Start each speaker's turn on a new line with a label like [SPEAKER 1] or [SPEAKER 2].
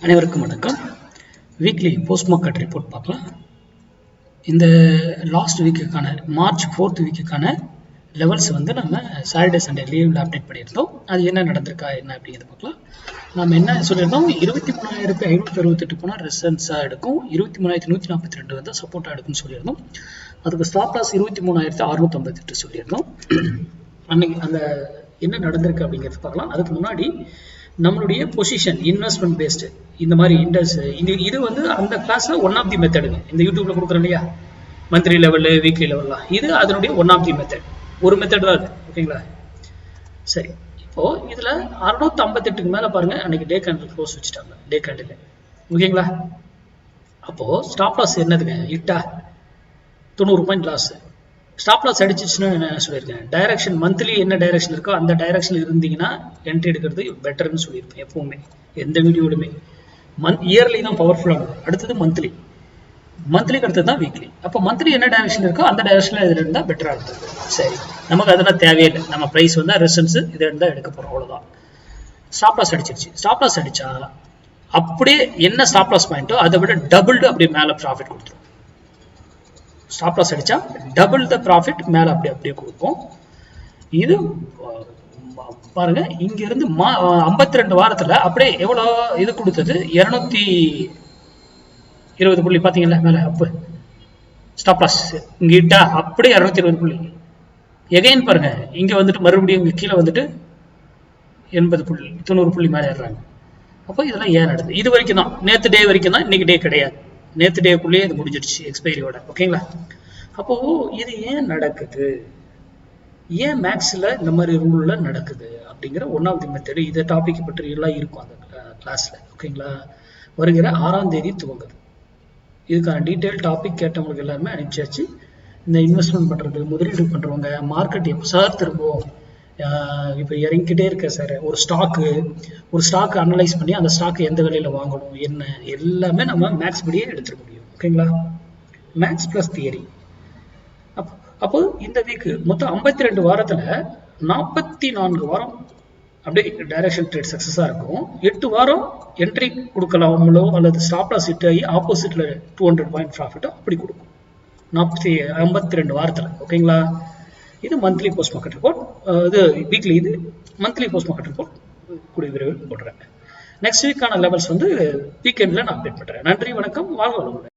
[SPEAKER 1] அனைவருக்கும் வணக்கம். Weekly post market report பார்க்கலாம். இந்த லாஸ்ட் வீக்குக்கான மார்ச் 4th வீக்குக்கான லெவல்ஸ் வந்து நம்ம சாட்டர்டே சண்டே லீவில் அப்டேட் பண்ணியிருந்தோம். அது என்ன நடந்திருக்கா என்ன அப்படிங்கிறத பார்க்கலாம். நம்ம என்ன சொல்லியிருந்தோம், 23,568 போனால் ரெசன்ஸாக எடுக்கும், 23,142 வந்து சப்போர்ட்டாக எடுக்கும்னு சொல்லியிருந்தோம். அதுக்கு ஸ்டாப் லாஸ் 23,658 சொல்லியிருந்தோம். அன்னைக்கு அந்த என்ன நடந்திருக்கு அப்படிங்கிறது பார்க்கலாம். அதுக்கு முன்னாடி நம்மளுடைய பொசிஷன் இன்வெஸ்ட்மெண்ட் பேஸ்டு இந்த மாதிரி இண்டஸ் இது வந்து அந்த கிளாஸ்ல ஒன் ஆஃப் தி மெத்தடுங்க. இந்த யூடியூப்ல கொடுக்குறோம் இல்லையா, மந்த்லி லெவலு வீக்லி லெவல்லாம், இது அதனுடைய ஒன் ஆஃப் தி மெத்தட். ஒரு மெத்தட் தான் இருக்கு. ஓகேங்களா? சரி, இப்போ இதுல 658க்கு மேல பாருங்க, அன்னைக்கு டே கேண்டில் க்ளோஸ் வச்சுட்டாங்க, டே கேண்டில். ஓகேங்களா? அப்போ ஸ்டாப் லாஸ் என்னதுங்க, இட்டா 90 பாயிண்ட் லாஸ். ஸ்டாப் லாஸ் அடிச்சிச்சுன்னா என்ன சொல்லியிருக்கேன், டைரக்ஷன் மந்த்லி என்ன டைரக்ஷன் இருக்கோ அந்த டைரக்ஷன் இருந்தீங்கன்னா என்ட்ரி எடுக்கிறது பெட்டர்னு சொல்லியிருப்பேன் எப்பவுமே, எந்த வீடியோலுமே. இயர்லி தான் பவர்ஃபுல்லானது, அடுத்தது மந்த்லி, மந்த்லிக்கு அடுத்தது தான் வீக்லி. அப்போ மந்த்லி என்ன டைரக்ஷன் இருக்கோ அந்த டைரக்ஷன்ல இது இருந்தால் பெட்டராக இருக்குது. சரி, நமக்கு அதெல்லாம் தேவையில்லை, நம்ம ப்ரைஸ் வந்து ரெசன்ஸ் இது இருந்தால் எடுக்க போகிறோம், அவ்வளோதான். ஸ்டாப் லாஸ் அடிச்சிருச்சு. ஸ்டாப் லாஸ் அடிச்சா அப்படியே என்ன ஸ்டாப் லாஸ் பாயிண்ட்டோ அதை விட டபுள்டு அப்படியே மேலே ப்ராஃபிட் கொடுத்துரும். ஸ்டாப் லாஸ் அடிச்சா டபுள் த ப்ராஃபிட் மேல அப்படியே கொடுக்கும். இது பாருங்க, இங்க இருந்து 52 வாரத்துல அப்படியே எவ்வளவு இது கொடுத்தது, 220 புள்ளி பாத்தீங்களா மேல அப்பு ஸ்டாப் லாஸ் இங்க இட்டா அப்படியே 220 புள்ளி. எகைன் பாருங்க, இங்க வந்துட்டு மறுபடியும் இங்க கீழே வந்துட்டு 80 புள்ளி 90 புள்ளி மேல ஏறுறாங்க. அப்போ இதெல்லாம் ஏன் நடக்குது? இது வரைக்கும் தான், நேற்று டே வரைக்கும் தான், இன்னைக்கு டே கிடையாது. நேற்று டேக்குள்ளேயே இது முடிஞ்சிடுச்சு எக்ஸ்பைரியோட. ஓகேங்களா? அப்போ இது ஏன் நடக்குது, ஏன் மேக்ஸ்ல இந்த மாதிரி ரூல்ல நடக்குது அப்படிங்கிற ஒன் ஆஃப் தி மெத்தட். இந்த டாபிக் பற்றி எல்லாம் இருக்கும் அந்த கிளாஸ்ல. ஓகேங்களா? வருகிற 6ஆம் தேதி துவங்குது. இதுக்கான டீட்டெயில் டாபிக் கேட்டவங்களுக்கு எல்லாருமே அனுப்பிச்சாச்சு. இந்த இன்வெஸ்ட்மெண்ட் பண்றது, முதலீடு பண்றவங்க, மார்க்கெட் எப்போ சார் திரும்பவும் இப்போ இறங்கிக்கிட்டே இருக்க சார், ஒரு ஸ்டாக் அனலைஸ் பண்ணி அந்த ஸ்டாக் எந்த விலையில வாங்கணும் என்ன எல்லாமே நம்ம மேக்ஸ் படியே எடுத்துட முடியும். ஓகேங்களா? Maths plus theory. அப்போ இந்த வீக்கு மொத்தம் 52 வாரத்துல 44 வாரம் அப்படியே டைரக்ஷன் ட்ரேட் சக்சஸா இருக்கும். 8 வாரம் என்ட்ரி கொடுக்கலாமோ அல்லது ஸ்டாப் லாஸ் ஹிட் ஆகி ஆப்போசிட்ல 200 பாயிண்ட் ப்ராஃபிட்டோ அப்படி கொடுக்கும் 52 வாரத்துல. ஓகேங்களா? இது மந்த்லி போஸ்ட் மார்க்கெட் ரிப்போர்ட். இது வீக்லி, இது மந்த்லி போஸ்ட் மார்க்கெட் ரிப்போர்ட் கூடிய விரைவில் போடுறேன். நெக்ஸ்ட் வீக்கான லெவல்ஸ் வந்து வீக்கெண்ட்ல நான் அப்டேட் பண்றேன். நன்றி, வணக்கம், வாழ்க வளமுடன்.